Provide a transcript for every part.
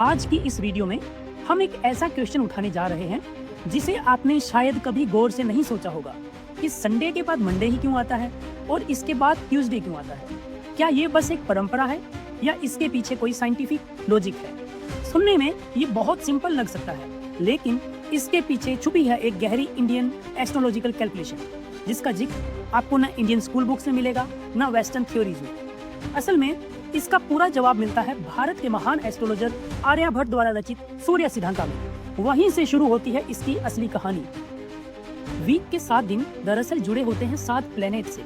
आज की इस वीडियो में हम एक ऐसा क्वेश्चन उठाने जा रहे हैं जिसे आपने शायद कभी गौर से नहीं सोचा होगा कि संडे के बाद मंडे ही क्यों आता है और इसके बाद ट्यूसडे क्यों आता है। क्या ये बस एक परंपरा है या इसके पीछे कोई साइंटिफिक लॉजिक है। सुनने में ये बहुत सिंपल लग सकता है, लेकिन इसके पीछे छुपी है एक गहरी इंडियन एस्ट्रोलॉजिकल कैलकुलेशन, जिसका जिक्र आपको ना इंडियन स्कूल बुक्स में मिलेगा ना वेस्टर्न थ्योरीज में। असल में इसका पूरा जवाब मिलता है भारत के महान एस्ट्रोलॉजर आर्यभट्ट द्वारा रचित सूर्य सिद्धांत में। वहीं से शुरू होती है इसकी असली कहानी। वीक के 7 दिन दरअसल जुड़े होते हैं 7 प्लेनेट से: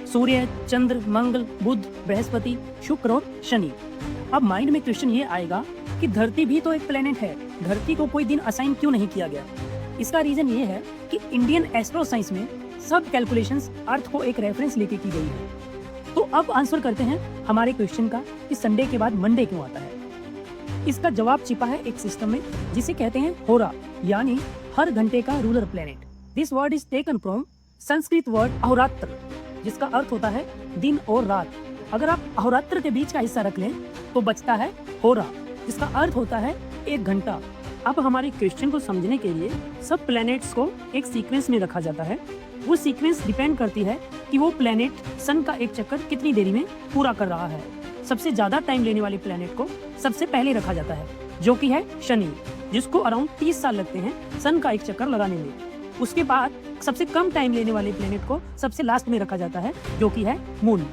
सूर्य, चंद्र, मंगल, बुध, बृहस्पति, शुक्र और शनि। अब माइंड में क्वेश्चन ये आएगा कि धरती भी तो एक प्लेनेट है, धरती को कोई दिन असाइन क्यों नहीं किया गया। इसका रीजन ये है कि इंडियन एस्ट्रो साइंस में सब कैलकुलेशंस अर्थ को एक रेफरेंस लेके की गई है। तो अब आंसर करते हैं हमारे क्वेश्चन का कि संडे के बाद मंडे क्यों आता है। इसका जवाब छिपा है एक सिस्टम में जिसे कहते हैं होरा, यानी हर घंटे का ruler planet. This word is taken from Sanskrit word अहोरात्र, जिसका अर्थ होता है दिन और रात। अगर आप अहोरात्र के बीच का हिस्सा रख लें तो बचता है होरा, जिसका अर्थ होता है 1 घंटा। अब हमारे क्वेश्चन को समझने के लिए सब प्लैनेट्स को एक सीक्वेंस में रखा जाता है। वो सीक्वेंस डिपेंड करती है कि वो प्लैनेट सन का एक चक्कर कितनी देरी में पूरा कर रहा है। सबसे ज्यादा टाइम लेने वाले प्लैनेट को सबसे पहले रखा जाता है, जो कि है शनि, जिसको अराउंड 30 साल लगते हैं सन का एक चक्कर लगाने में। उसके बाद सबसे कम टाइम लेने वाले प्लैनेट को सबसे लास्ट में रखा जाता है, जो कि है मून।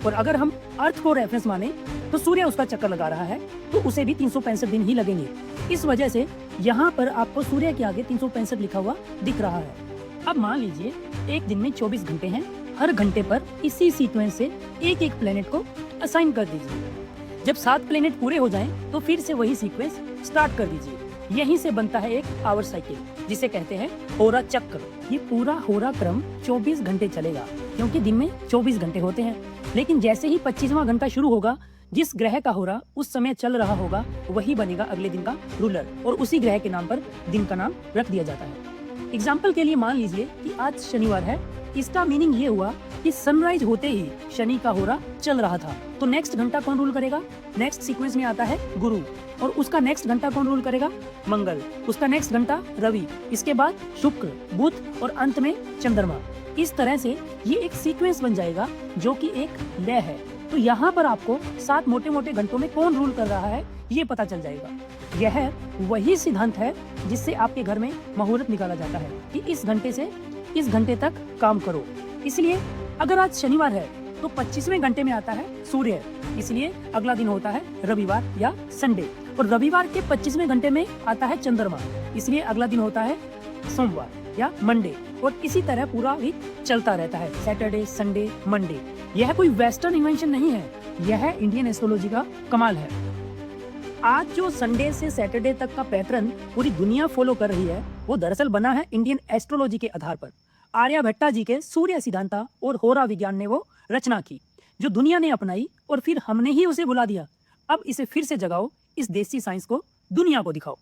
और अगर हम अर्थ को रेफरेंस माने तो सूर्य उसका चक्कर लगा रहा है, तो उसे भी 365 दिन ही लगेंगे। इस वजह से यहाँ पर आपको सूर्य के आगे 365 लिखा हुआ दिख रहा है। अब मान लीजिए एक दिन में 24 घंटे हैं, हर घंटे पर इसी सीक्वेंस से एक एक प्लेनेट को असाइन कर दीजिए। जब 7 प्लेनेट पूरे हो जाएं, तो फिर से वही सीक्वेंस स्टार्ट कर दीजिए। यहीं से बनता है एक आवर साइकिल, जिसे कहते हैं होरा चक्र। ये पूरा होरा क्रम 24 घंटे चलेगा, क्योंकि दिन में 24 घंटे होते हैं। लेकिन जैसे ही 25वां घंटा शुरू होगा, जिस ग्रह का होरा उस समय चल रहा होगा वही बनेगा अगले दिन का रूलर, और उसी ग्रह के नाम पर दिन का नाम रख दिया जाता है। एग्जाम्पल के लिए मान लीजिए कि आज शनिवार है। इसका मीनिंग ये हुआ कि सनराइज होते ही शनि का होरा चल रहा था, तो नेक्स्ट घंटा कौन रूल करेगा? नेक्स्ट सीक्वेंस में आता है गुरु, और उसका नेक्स्ट घंटा कौन रूल करेगा? मंगल। उसका नेक्स्ट घंटा रवि, इसके बाद शुक्र, बुध और अंत में चंद्रमा। इस तरह से ये एक सीक्वेंस बन जाएगा जो कि एक लय है। तो यहाँ पर आपको 7 मोटे मोटे घंटों में कौन रूल कर रहा है ये पता चल जाएगा। यह वही सिद्धांत है जिससे आपके घर में मुहूर्त निकाला जाता है कि इस घंटे से इस घंटे तक काम करो। इसलिए अगर आज शनिवार है तो 25वें घंटे में आता है सूर्य, इसलिए अगला दिन होता है रविवार या संडे। और रविवार के 25वें घंटे में आता है चंद्रमा, इसलिए अगला दिन होता है सोमवार या मंडे। और इसी तरह पूरा वीक चलता रहता है, सैटरडे, संडे, मंडे। यह कोई वेस्टर्न इन्वेंशन नहीं है, यह इंडियन एस्ट्रोलॉजी का कमाल है। आज जो संडे से सैटरडे तक का पैटर्न पूरी दुनिया फॉलो कर रही है, वो दरअसल बना है इंडियन एस्ट्रोलॉजी के आधार पर। आर्यभट्टा जी के सूर्य सिद्धांता और होरा विज्ञान ने वो रचना की, जो दुनिया ने अपनाई और फिर हमने ही उसे भुला दिया। अब इसे फिर से जगाओ, इस देसी साइंस को दुनिया को दिखाओ।